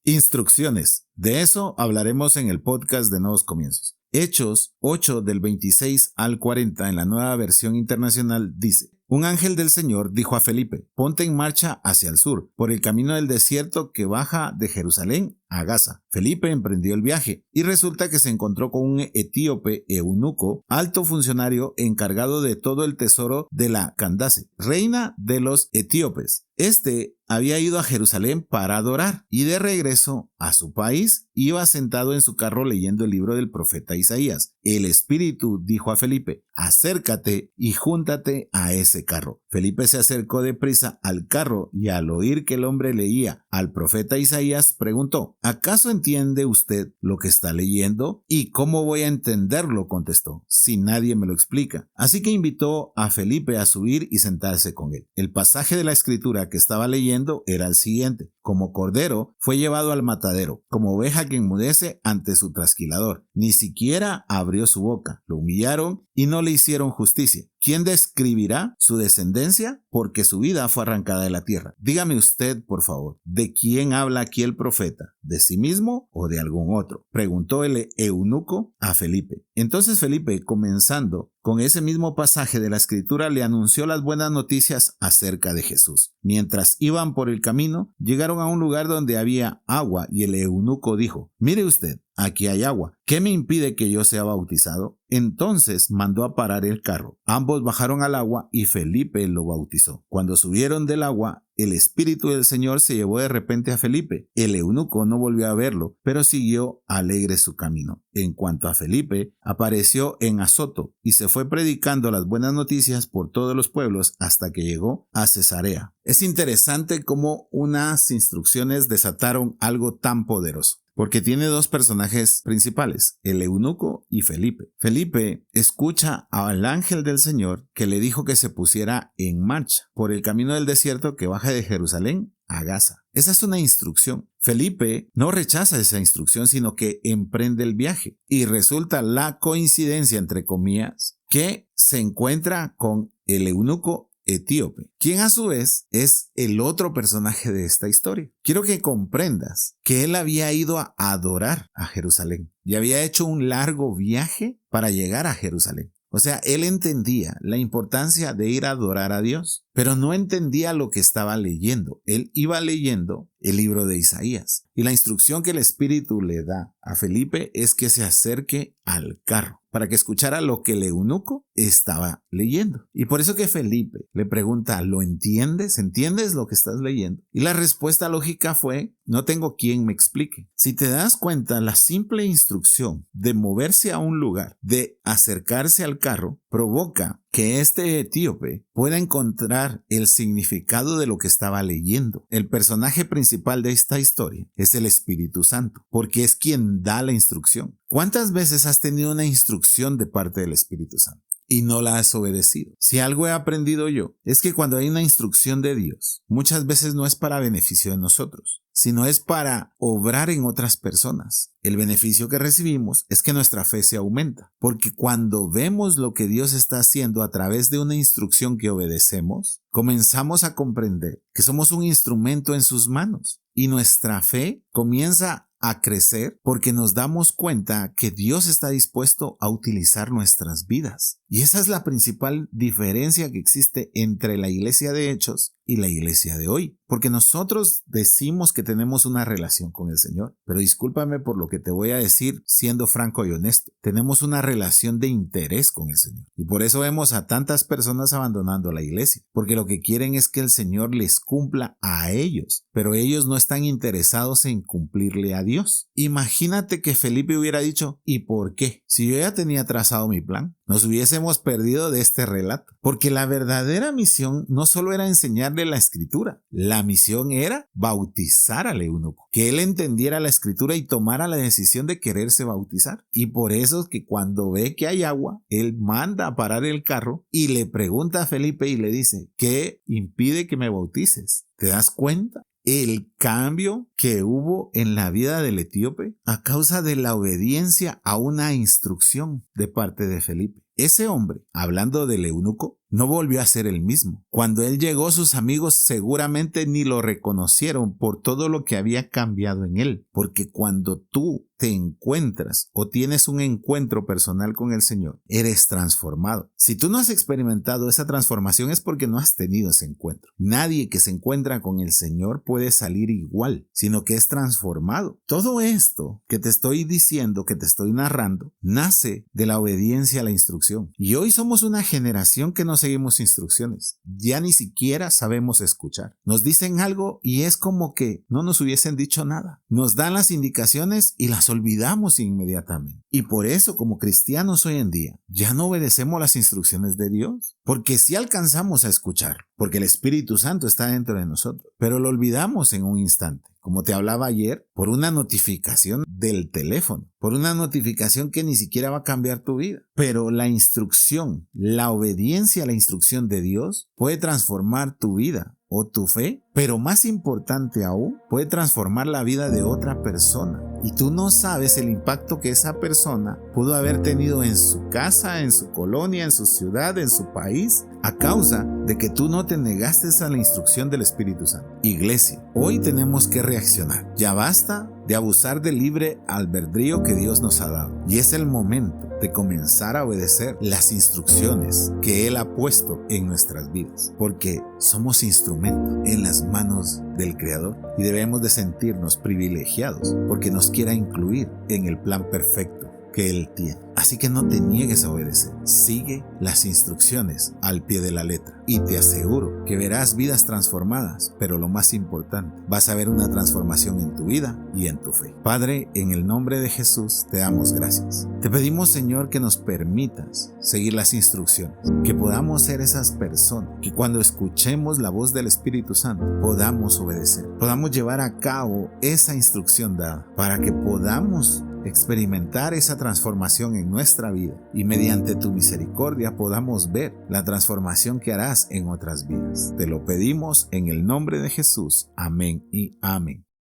Instrucciones. De eso hablaremos en el podcast de Nuevos Comienzos. Hechos 8 del 26 al 40 en la Nueva Versión Internacional dice: Un ángel del Señor dijo a Felipe: ponte en marcha hacia el sur, por el camino del desierto que baja de Jerusalén a Gaza. Felipe emprendió el viaje y resulta que se encontró con un etíope eunuco, alto funcionario encargado de todo el tesoro de la Candace, reina de los etíopes. Este había ido a Jerusalén para adorar y de regreso a su país iba sentado en su carro leyendo el libro del profeta Isaías. El Espíritu dijo a Felipe: acércate y júntate a ese carro. Felipe se acercó deprisa al carro y al oír que el hombre leía al profeta Isaías preguntó: ¿acaso entiende usted lo que está leyendo? ¿Y cómo voy a entenderlo?, contestó, si nadie me lo explica. Así que invitó a Felipe a subir y sentarse con él. El pasaje de la escritura que estaba leyendo era el siguiente: como cordero fue llevado al matadero, como oveja que enmudece ante su trasquilador, ni siquiera abrió su boca. Lo humillaron y no le hicieron justicia. ¿Quién describirá su descendencia? Porque su vida fue arrancada de la tierra. Dígame usted, por favor, ¿de quién habla aquí el profeta? ¿De sí mismo o de algún otro?, preguntó el eunuco a Felipe. Entonces Felipe, comenzando con ese mismo pasaje de la escritura, le anunció las buenas noticias acerca de Jesús. Mientras iban por el camino, llegaron a un lugar donde había agua y el eunuco dijo: mire usted, aquí hay agua. ¿Qué me impide que yo sea bautizado? Entonces mandó a parar el carro. Ambos bajaron al agua y Felipe lo bautizó. Cuando subieron del agua, el Espíritu del Señor se llevó de repente a Felipe. El eunuco no volvió a verlo, pero siguió alegre su camino. En cuanto a Felipe, apareció en Azoto y se fue predicando las buenas noticias por todos los pueblos hasta que llegó a Cesarea. Es interesante cómo unas instrucciones desataron algo tan poderoso, porque tiene dos personajes principales, el eunuco y Felipe. Felipe escucha al ángel del Señor que le dijo que se pusiera en marcha por el camino del desierto que baja de Jerusalén a Gaza. Esa es una instrucción. Felipe no rechaza esa instrucción, sino que emprende el viaje. Y resulta la coincidencia, entre comillas, que se encuentra con el eunuco etíope, quien a su vez es el otro personaje de esta historia. Quiero que comprendas que él había ido a adorar a Jerusalén y había hecho un largo viaje para llegar a Jerusalén. O sea, él entendía la importancia de ir a adorar a Dios, pero no entendía lo que estaba leyendo. Él iba leyendo el libro de Isaías. Y la instrucción que el Espíritu le da a Felipe es que se acerque al carro para que escuchara lo que el eunuco estaba leyendo. Y por eso que Felipe le pregunta: ¿lo entiendes? ¿Entiendes lo que estás leyendo? Y la respuesta lógica fue: no tengo quien me explique. Si te das cuenta, la simple instrucción de moverse a un lugar, de acercarse al carro, provoca que este etíope pueda encontrar el significado de lo que estaba leyendo. El personaje principal de esta historia es el Espíritu Santo, porque es quien da la instrucción. ¿Cuántas veces has tenido una instrucción de parte del Espíritu Santo y no la has obedecido? Si algo he aprendido yo, es que cuando hay una instrucción de Dios, muchas veces no es para beneficio de nosotros, sino es para obrar en otras personas. El beneficio que recibimos es que nuestra fe se aumenta, porque cuando vemos lo que Dios está haciendo a través de una instrucción que obedecemos, comenzamos a comprender que somos un instrumento en sus manos y nuestra fe comienza a crecer porque nos damos cuenta que Dios está dispuesto a utilizar nuestras vidas. Y esa es la principal diferencia que existe entre la iglesia de Hechos y la iglesia de hoy. Porque nosotros decimos que tenemos una relación con el Señor, pero discúlpame por lo que te voy a decir siendo franco y honesto. Tenemos una relación de interés con el Señor. Y por eso vemos a tantas personas abandonando la iglesia, porque lo que quieren es que el Señor les cumpla a ellos, pero ellos no están interesados en cumplirle a Dios. Imagínate que Felipe hubiera dicho: ¿y por qué? Si yo ya tenía trazado mi plan, nos hubiésemos perdido de este relato, porque la verdadera misión no solo era enseñarle la escritura, la misión era bautizar al eunuco, que él entendiera la escritura y tomara la decisión de quererse bautizar. Y por eso es que cuando ve que hay agua, él manda a parar el carro y le pregunta a Felipe y le dice: ¿qué impide que me bautices? ¿Te das cuenta el cambio que hubo en la vida del etíope a causa de la obediencia a una instrucción de parte de Felipe? Ese hombre, hablando del eunuco, no volvió a ser el mismo. Cuando él llegó, sus amigos seguramente ni lo reconocieron por todo lo que había cambiado en él. Porque cuando tú te encuentras o tienes un encuentro personal con el Señor, eres transformado. Si tú no has experimentado esa transformación es porque no has tenido ese encuentro. Nadie que se encuentra con el Señor puede salir igual, sino que es transformado. Todo esto que te estoy diciendo, que te estoy narrando, nace de la obediencia a la instrucción. Y hoy somos una generación que no seguimos instrucciones. Ya ni siquiera sabemos escuchar. Nos dicen algo y es como que no nos hubiesen dicho nada. Nos dan las indicaciones y las olvidamos inmediatamente. Y por eso, como cristianos hoy en día, ya no obedecemos las instrucciones de Dios. Porque sí alcanzamos a escuchar, porque el Espíritu Santo está dentro de nosotros, pero lo olvidamos en un instante. Como te hablaba ayer, por una notificación del teléfono, por una notificación que ni siquiera va a cambiar tu vida. Pero la instrucción, la obediencia a la instrucción de Dios puede transformar tu vida o tu fe, pero más importante aún, puede transformar la vida de otra persona. Y tú no sabes el impacto que esa persona pudo haber tenido en su casa, en su colonia, en su ciudad, en su país, a causa de que tú no te negaste a la instrucción del Espíritu Santo. Iglesia, hoy tenemos que reaccionar. Ya basta de abusar del libre albedrío que Dios nos ha dado. Y es el momento de comenzar a obedecer las instrucciones que Él ha puesto en nuestras vidas. Porque somos instrumentos en las manos del Creador y debemos de sentirnos privilegiados porque nos quiera incluir en el plan perfecto que Él tiene. Así que no te niegues a obedecer. Sigue las instrucciones al pie de la letra y te aseguro que verás vidas transformadas, pero lo más importante, vas a ver una transformación en tu vida y en tu fe. Padre, en el nombre de Jesús te damos gracias. Te pedimos, Señor, que nos permitas seguir las instrucciones, que podamos ser esas personas que cuando escuchemos la voz del Espíritu Santo podamos obedecer, podamos llevar a cabo esa instrucción dada para que podamos experimentar esa transformación en nuestra vida y mediante tu misericordia podamos ver la transformación que harás en otras vidas. Te lo pedimos en el nombre de Jesús. Amén y amén.